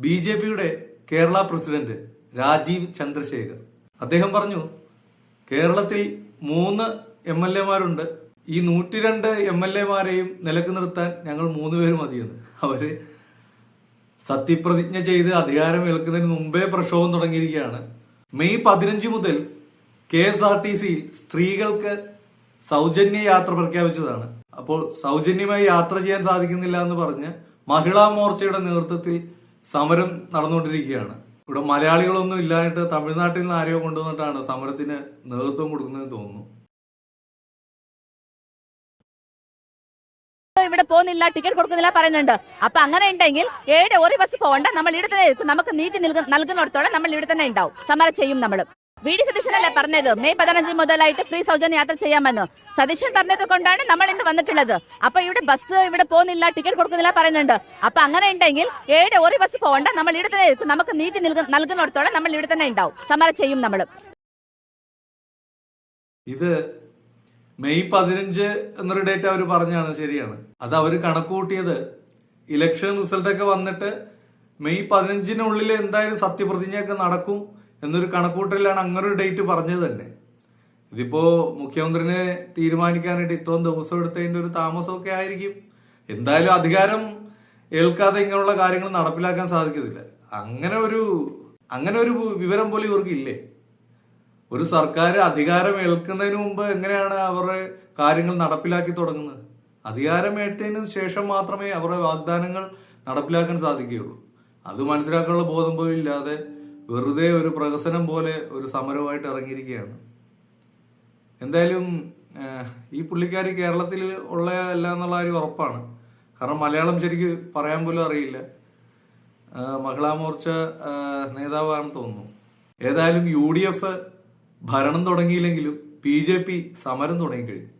ബി.ജെ.പിയുടെ Kerala president Rajeev Chandrasekhar അദ്ദേഹം പറഞ്ഞു, കേരളത്തിൽ 3 MLA മാരുണ്ട്. ഈ 102 MLA മാരെയും നിലക്ക് നിർത്താൻ ഞങ്ങൾ 3 പേര് മതിയെന്ന്. അവര് സത്യപ്രതിജ്ഞ ചെയ്ത് അധികാരം ഏൽക്കുന്നതിന് മുമ്പേ പ്രക്ഷോഭം തുടങ്ങിയിരിക്കുകയാണ്. മെയ് 15 മുതൽ KSRTC-യിൽ സ്ത്രീകൾക്ക് സൗജന്യ യാത്ര പ്രഖ്യാപിച്ചതാണ്. അപ്പോൾ സൗജന്യമായി യാത്ര ചെയ്യാൻ സാധിക്കുന്നില്ല എന്ന് പറഞ്ഞ് മഹിളാ മോർച്ചയുടെ നേതൃത്വത്തിൽ സമരം നടന്നുകൊണ്ടിരിക്കുകയാണ്. ഇവിടെ മലയാളികളൊന്നും ഇല്ലായിട്ട് തമിഴ്നാട്ടിൽ നിന്ന് ആരെയോ കൊണ്ടുവന്നിട്ടാണ് സമരത്തിന് നേതൃത്വം കൊടുക്കുന്നതെന്ന് തോന്നുന്നു. ഇവിടെ പോകുന്നില്ല, ടിക്കറ്റ് കൊടുക്കുന്നില്ല പറയുന്നുണ്ട്. അപ്പൊ അങ്ങനെ ഉണ്ടെങ്കിൽ ഒരു ബസ് പോകണ്ട, നമ്മൾ ഇവിടെ തന്നെ നമുക്ക് നീതി നൽകുന്നിടത്തോളം നമ്മൾ ഇവിടെ തന്നെ ഉണ്ടാവും, സമരം ചെയ്യും. നമ്മൾ വി.ഡി. സതീശനല്ലേ പറഞ്ഞത് മെയ് 15 മുതലായിട്ട് ഫ്രീ സൗജന്യ യാത്ര ചെയ്യാമെന്ന്. സതീശൻ പറഞ്ഞത് കൊണ്ടാണ് നമ്മൾ ഇന്ന് വന്നിട്ടുള്ളത്. അപ്പൊ ഇവിടെ ബസ് ഇവിടെ പോകുന്നില്ല, ടിക്കറ്റ് കൊടുക്കുന്നില്ല പറയുന്നുണ്ട്. അപ്പൊ അങ്ങനെ ഉണ്ടെങ്കിൽ ഒരു ബസ് പോകണ്ട, നമ്മൾ ഇവിടെ തന്നെ നമുക്ക് നീതി നൽകുന്നിടത്തോളം നമ്മൾ ഇവിടെ തന്നെ ഉണ്ടാവും, സമരം ചെയ്യും. നമ്മൾ ഇത് മെയ് 15 എന്നൊരു ഡേറ്റ് അവർ പറഞ്ഞാണ്, ശരിയാണ്. അത് അവർ കണക്കുകൂട്ടിയത് ഇലക്ഷൻ റിസൾട്ടൊക്കെ വന്നിട്ട് മെയ് 15-നുള്ളിൽ എന്തായാലും സത്യപ്രതിജ്ഞയൊക്കെ നടക്കും എന്നൊരു കണക്കൂട്ടലിലാണ് അങ്ങനെ ഒരു ഡേറ്റ് പറഞ്ഞത് തന്നെ. ഇതിപ്പോ മുഖ്യമന്ത്രിനെ തീരുമാനിക്കാനായിട്ട് ഇത്രയും ദിവസം എടുത്തതിന്റെ ഒരു താമസമൊക്കെ ആയിരിക്കും. എന്തായാലും അധികാരം ഏൽക്കാതെ ഇങ്ങനെയുള്ള കാര്യങ്ങൾ നടപ്പിലാക്കാൻ സാധിക്കത്തില്ല. അങ്ങനെ ഒരു വിവരം പോലും ഇവർക്ക് ഇല്ലേ? ഒരു സർക്കാർ അധികാരം ഏൽക്കുന്നതിന് മുമ്പ് എങ്ങനെയാണ് അവരുടെ കാര്യങ്ങൾ നടപ്പിലാക്കി തുടങ്ങുന്നത്? അധികാരം ഏറ്റതിന് ശേഷം മാത്രമേ അവരുടെ വാഗ്ദാനങ്ങൾ നടപ്പിലാക്കാൻ സാധിക്കുകയുള്ളൂ. അത് മനസ്സിലാക്കാനുള്ള ബോധം പോലും ഇല്ലാതെ വെറുതെ ഒരു പ്രഹസനം പോലെ ഒരു സമരമായിട്ട് ഇറങ്ങിയിരിക്കുകയാണ്. എന്തായാലും ഈ പുള്ളിക്കാരി കേരളത്തിൽ ഉള്ള അല്ല എന്നുള്ള കാര്യം ഉറപ്പാണ്. കാരണം മലയാളം ശരിക്ക് പറയാൻ പോലും അറിയില്ല. മഹിളാ മോർച്ച നേതാവാണെന്ന് തോന്നുന്നു. ഏതായാലും UDF ഭരണം തുടങ്ങിയില്ലെങ്കിലും BJP സമരം തുടങ്ങിക്കഴിഞ്ഞു.